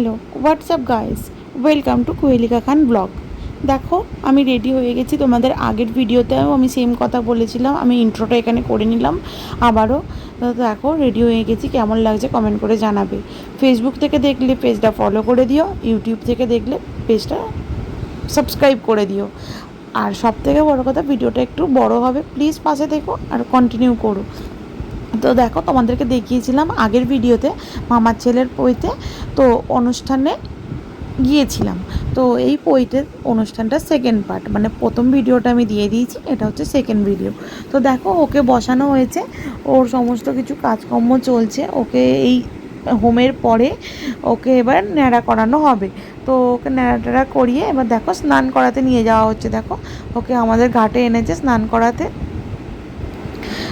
Hello WhatsApp guys, welcome to Kohelika Khan blog. দেখো আমি ready হয়ে গেছি। তোমাদের আগের ভিডিওতেও আমি সেম কথা বলেছিলাম, আমি ইন্ট্রোটা এখানে করে নিলাম আবারও। তো দেখো রেডি হয়ে গেছি, কেমন লাগছে কমেন্ট করে জানাবে। ফেসবুক থেকে দেখলে পেজটা ফলো করে দিও, ইউটিউব থেকে দেখলে পেজটা সাবস্ক্রাইব করে দিও। আর সব থেকে বড়ো কথা, ভিডিওটা একটু বড় হবে, প্লিজ পাশে থেকো আর কন্টিনিউ করো। তো দেখো তোমাদেরকে দেখিয়েছিলাম আগের ভিডিওতে মামার ছেলের পৈতে, তো অনুষ্ঠানে গিয়েছিলাম। তো এই পৈতের অনুষ্ঠানটা সেকেন্ড পার্ট, মানে প্রথম ভিডিওটা আমি দিয়ে দিয়েছি, এটা হচ্ছে সেকেন্ড ভিডিও। তো দেখো ওকে বসানো হয়েছে, ওর সমস্ত কিছু কাজকর্ম চলছে। ওকে এই হোমের পরে ওকে এবার ন্যাড়া করানো হবে। তো ওকে ন্যাড়া টেড়া করিয়ে এবার দেখো স্নান করাতে নিয়ে যাওয়া হচ্ছে। দেখো ওকে আমাদের ঘাটে এনেছে স্নান করাতে।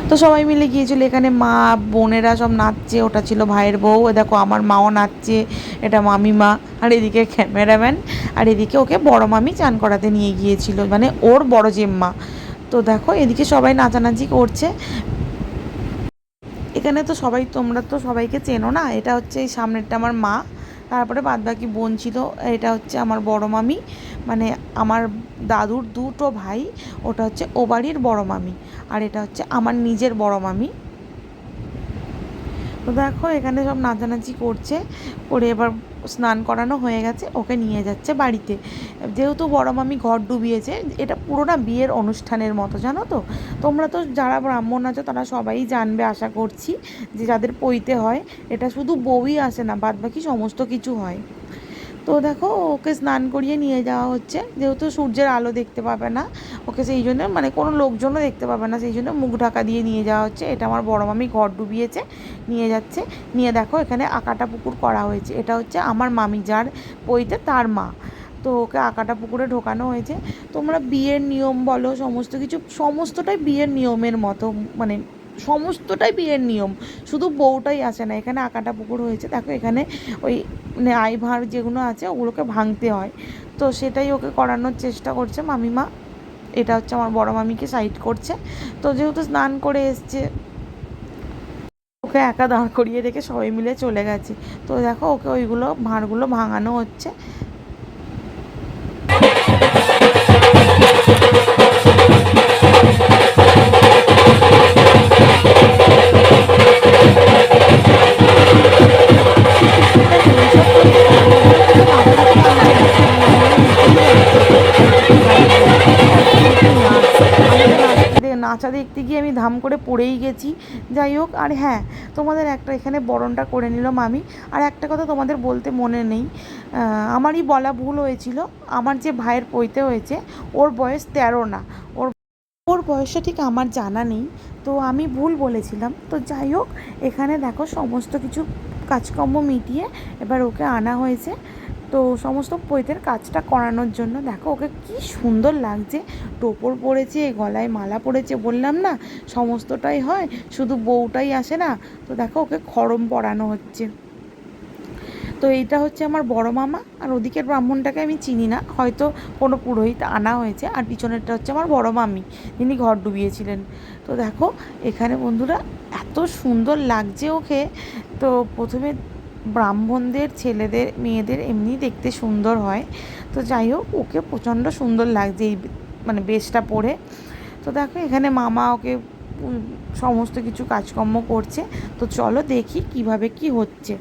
তো সবাই মিলে গিয়েছিলো, এখানে মা বোনেরা সব নাচছে, ওটা ছিল ভাইয়ের বউ, দেখো আমার মাও নাচছে, এটা মামিমা, আর এদিকে ক্যামেরাম্যান, আর এদিকে ওকে বড় মামি চান করাতে নিয়ে গিয়েছিল, মানে ওর বড় জেম্মা। তো দেখো এদিকে সবাই নাচানাচি করছে। এখানে তো সবাই, তোমরা তো সবাইকে চেনো না, এটা হচ্ছে এই সামনেরটা আমার মা, তারপরে বাদবাকি বোন ছিল, এটা হচ্ছে আমার বড় মামি, মানে আমার দাদুর দুটো ভাই, ওটা হচ্ছে ও বাড়ির বড় মামি, আর এটা হচ্ছে আমার নিজের বড় মামি। তো দেখো এখানে সব নাচানাচি করছে, করে এবার স্নান করানো হয়ে গেছে, ওকে নিয়ে যাচ্ছে বাড়িতে। যেহেতু বড় মামি ঘর ডুবিয়েছে, এটা পুরোটা বিয়ের অনুষ্ঠানের মতো, জানো তো। তোমরা তো যারা ব্রাহ্মণ আছো তারা সবাই জানবে আশা করছি, যে যাদের পৈতে হয় এটা শুধু বউই আসে না, বাদবাকি সমস্ত কিছু হয়। তো দেখো ওকে স্নান করিয়ে নিয়ে যাওয়া হচ্ছে, যেহেতু সূর্যের আলো দেখতে পাবে না ওকে, সেই জন্য মানে কোনো লোকজনও দেখতে পাবে না, সেই জন্য মুখ ঢাকা দিয়ে নিয়ে যাওয়া হচ্ছে। এটা আমার বড় মামি ঘর ডুবিয়েছে, নিয়ে যাচ্ছে। নিয়ে দেখো এখানে আকাটা পুকুর করা হয়েছে, এটা হচ্ছে আমার মামি যার পৈতে তার মা। তো ওকে আকাটা পুকুরে ঢোকানো হয়েছে। তোমরা বিয়ের নিয়ম বলো, সমস্ত কিছু সমস্তটাই বিয়ের নিয়মের মতো, মানে সমস্তটাই বিয়ের নিয়ম, শুধু বউটাই আসে না। এখানে আকাটা পুকুর হয়েছে, দেখো এখানে ওই মানে আইভার যেগুলো আছে ওগুলোকে ভাঙতে হয়, তো সেটাই ওকে করানোর চেষ্টা করছে মামিমা। এটা হচ্ছে আমার বড় মামিকে সাইড করছে। তো যেহেতু স্নান করে এসছে, ওকে একা দাঁড় করিয়ে রেখে সবাই মিলে চলে গেছে। তো দেখো ওকে ওইগুলো ভাঁড়গুলো ভাঙানো হচ্ছে। নাচা দেখতে গিয়ে আমি ধাম করে পড়েই গেছি। যাই হোক, আর হ্যাঁ, তোমাদের একটা এখানে বরণটা করে নিল মামি। আর একটা কথা তোমাদের বলতে মনে নেই, আমারই বলা ভুল হয়েছিল, আমার যে ভাইয়ের পৈতে হয়েছে ওর বয়স 13 না, ওর ওর বয়সটা ঠিক আমার জানা নেই, তো আমি ভুল বলেছিলাম। তো যাই হোক, এখানে দেখো সমস্ত কিছু কাজকর্ম মিটিয়ে এবার ওকে আনা হয়েছে, তো সমস্ত পৈতের কাজটা করানোর জন্য। দেখো ওকে কি সুন্দর লাগছে, টোপর পরেছে, গলায় মালা পরেছে, বললাম না সমস্তটাই হয়, শুধু বউটাই আসে না। তো দেখো ওকে খড়ম পরানো হচ্ছে। তো এইটা হচ্ছে আমার বড় মামা, আর ওদিকের ব্রাহ্মণটাকে আমি চিনি না, হয়তো কোনো পুরোহিত আনা হয়েছে। আর পিছনেরটা হচ্ছে আমার বড় মামি, যিনি ঘর ডুবিয়েছিলেন। তো দেখো এখানে বন্ধুরা এত সুন্দর লাগছে ওকে। তো প্রথমে ব্রাহ্মণদের ছেলেদের মেয়েদের এমনি দেখতে সুন্দর হয়, তো যাই হোক ওকে প্রচণ্ড সুন্দর লাগছে এই মানে বেশটা পরে। তো দেখো এখানে মামা ওকে সমস্ত কিছু কাজকর্ম করছে। তো চলো দেখি কিভাবে কি হচ্ছে।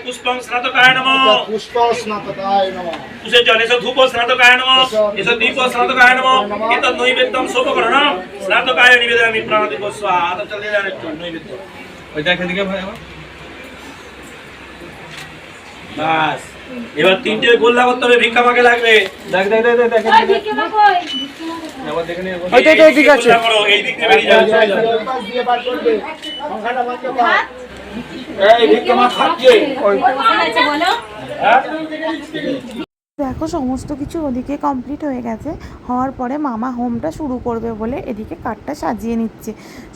पुष्पं स्नातकाय नमः। पुष्प स्नातकाय नमः। उसे जले से धूप स्नातकाय नमः। इसे दीप स्नातकाय नमः। इतना नैवेद्यम शोभकरणं स्नातकाय निवेदयामि प्राणादि स्वाहा। तो चले जाने तो नैवेद्य ওই দেখে দিকে ভাই আমার বাস। এবার তিনটে গোল্লা করতে হবে, ভিক্ষা মাকে লাগবে। দেখ দেখ দেখ দেখ ওই ভিক্ষা মা কই? আবার দেখে নিয়ে ওই তো এই দিকে আছে, এই দিক দিয়ে বেরিয়ে যাও। पास দিয়ে পার করবে সংখ্যাটা বন্ধ কর। এই ভিক্ষা মা খাচ্ছে ওই কোথায় আছে বলো? হ্যাঁ দেখো সমস্ত কিছু ওদিকে কমপ্লিট হয়ে গেছে। হওয়ার পরে মামা হোমটা শুরু করবে বলে এদিকে কাঠটা সাজিয়ে নিচ্ছে।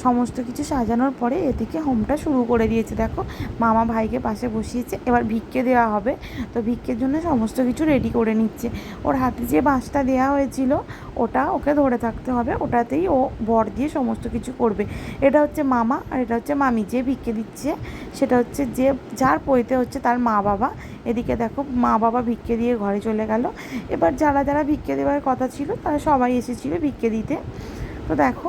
সমস্ত কিছু সাজানোর পরে এদিকে হোমটা শুরু করে দিয়েছে। দেখো মামা ভাইকে পাশে বসিয়েছে, এবার ভিক্ষে দেওয়া হবে, তো ভিক্ষের জন্য সমস্ত কিছু রেডি করে নিচ্ছে। ওর হাতে যে বাঁশটা দেওয়া হয়েছিল ওটা ওকে ধরে থাকতে হবে, ওটাতেই ও বর দিয়ে সমস্ত কিছু করবে। এটা হচ্ছে মামা আর এটা হচ্ছে মামি, যে ভিক্ষে দিচ্ছে সেটা হচ্ছে যে যার পৈতে হচ্ছে তার মা বাবা। এদিকে দেখো মা বাবা ভিক্ষে দিয়ে ঘরে চলে গেল। এবার যারা যারা ভিক্ষে দেওয়ার কথা ছিল তারা সবাই এসেছিলো ভিক্ষে দিতে। তো দেখো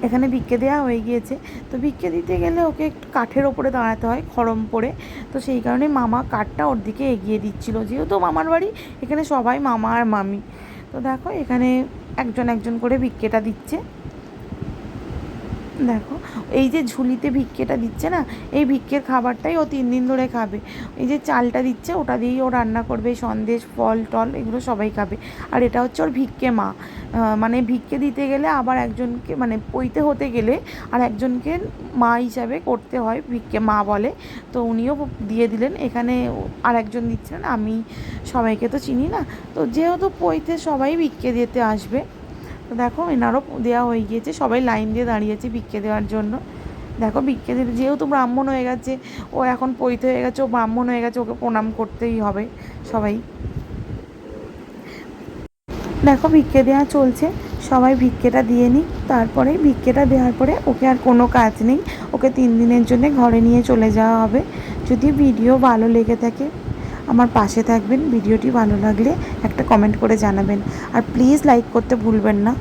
এখানে ভিক্ষে দেওয়া হয়ে গিয়েছে। তো ভিক্ষে দিতে গেলে ওকে একটু কাঠের ওপরে দাঁড়াতে হয় খড়ম পরে, তো সেই কারণে মামা কাঠটা ওর দিকে এগিয়ে দিচ্ছিলো, যেহেতু মামার বাড়ি এখানে সবাই মামা আর মামি। তো দেখো এখানে একজন একজন করে ভিক্ষেটা দিচ্ছে। দেখো এই যে ঝুলিতে ভিক্ষেটা দিচ্ছে না, এই ভিক্ষের খাবারটাই ও 3 দিন ধরে খাবে। এই যে চালটা দিচ্ছে ওটা দিয়েই ও রান্না করবে, সন্দেশ ফল টল এগুলো সবাই খাবে। আর এটা হচ্ছে ওর ভিক্ষে মা। মানে ভিক্ষে দিতে গেলে আবার একজনকে মানে পৈতে হতে গেলে আর একজনকে মা হিসাবে করতে হয়, ভিক্ষে মা বলে। তো উনিও দিয়ে দিলেন। এখানে আর একজন দিচ্ছেন, আমি সবাইকে তো চিনি না, তো যেহেতু পৈতে সবাই ভিক্ষে দিতে আসবে। তো দেখো এনারও দেওয়া হয়ে গিয়েছে, সবাই লাইন দিয়ে দাঁড়িয়েছে ভিক্ষে দেওয়ার জন্য। দেখো ভিক্ষে দিতে যেহেতু ব্রাহ্মণ হয়ে গেছে, ও এখন পৈতে হয়ে গেছে, ও ব্রাহ্মণ হয়ে গেছে, ওকে প্রণাম করতেই হবে সবাই। দেখো ভিক্ষে দেওয়া চলছে, সবাই ভিক্ষেটা দিয়ে নিই। তারপরে ভিক্ষেটা দেওয়ার পরে ওকে আর কোনো কাজ নেই, ওকে 3 দিনের জন্য ঘরে নিয়ে চলে যাওয়া হবে। যদি ভিডিও ভালো লেগে থাকে আমার পাশে থাকবেন, ভিডিওটি ভালো লাগলে একটা কমেন্ট করে জানাবেন, আর প্লিজ লাইক করতে ভুলবেন না।